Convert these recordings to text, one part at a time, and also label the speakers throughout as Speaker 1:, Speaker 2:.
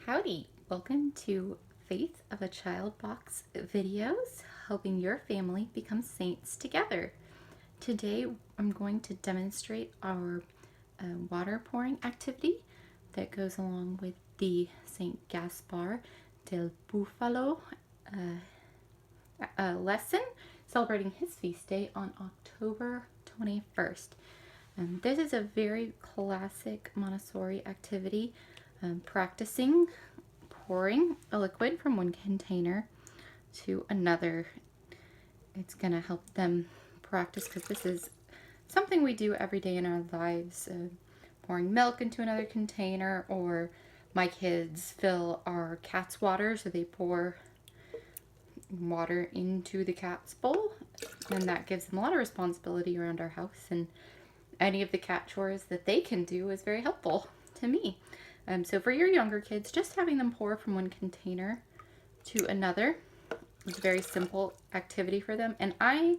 Speaker 1: Howdy! Welcome to Faith of a Child Box videos, helping your family become saints together. Today I'm going to demonstrate our water pouring activity that goes along with the Saint Gaspar del Bufalo lesson, celebrating his feast day on October 21st. This is a very classic Montessori activity, practicing pouring a liquid from one container to another. It's going to help them practice because this is something we do every day in our lives, pouring milk into another container, or my kids fill our cat's water, so they pour water into the cat's bowl, and that gives them a lot of responsibility around our house, and any of the cat chores that they can do is very helpful to me. So for your younger kids, just having them pour from one container to another is a very simple activity for them. And I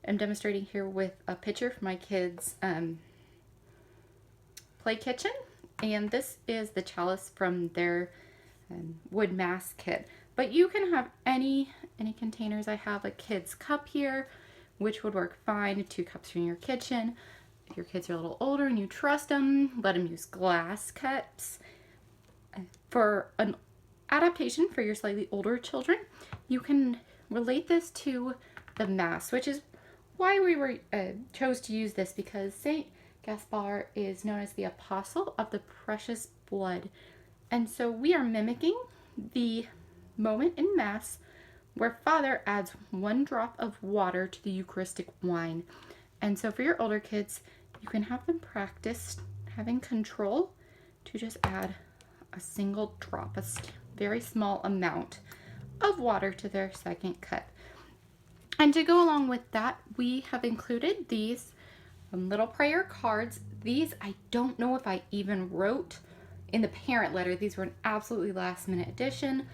Speaker 1: am demonstrating here with a picture from my kids' play kitchen. And this is the chalice from their wood mass kit. But you can have any containers. I have a kid's cup here, which would work fine. 2 cups from your kitchen. If your kids are a little older and you trust them, let them use glass cups. For an adaptation for your slightly older children, you can relate this to the Mass, which is why we chose to use this, because Saint Gaspar is known as the apostle of the precious blood. And so we are mimicking the moment in Mass where Father adds 1 drop of water to the Eucharistic wine. And so for your older kids, you can have them practice having control to just add a single drop, a very small amount of water to their second cup. And to go along with that, we have included these little prayer cards. These I don't know if I even wrote in the parent letter. These were an absolutely last minute addition,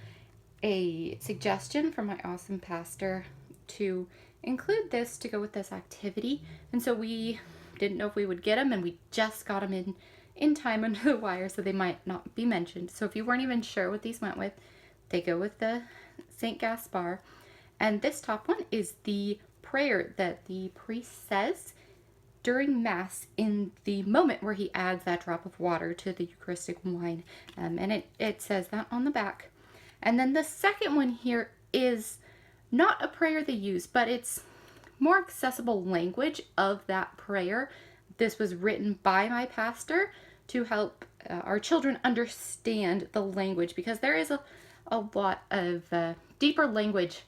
Speaker 1: a suggestion from my awesome pastor to include this to go with this activity. And so we didn't know if we would get them, and we just got them in time under the wire, so they might not be mentioned. So if you weren't even sure what these went with, they go with the Saint Gaspar. And this top one is the prayer that the priest says during Mass in the moment where he adds that drop of water to the Eucharistic wine. And it says that on the back. And then the second one here is not a prayer they use, but it's more accessible language of that prayer. This was written by my pastor to help our children understand the language, because there is a lot of deeper language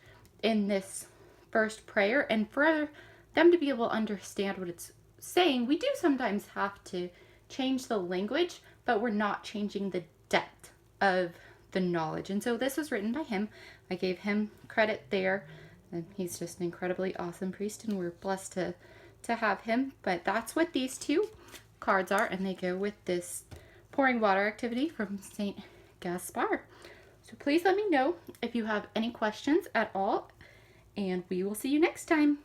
Speaker 1: in this first prayer, and for them to be able to understand what it's saying, we do sometimes have to change the language, but we're not changing the depth of the knowledge. And so this was written by him. I gave him credit there, and he's just an incredibly awesome priest, and we're blessed to have him. But that's what these 2 cards are, and they go with this pouring water activity from Saint Gaspar. So please let me know if you have any questions at all, and we will see you next time.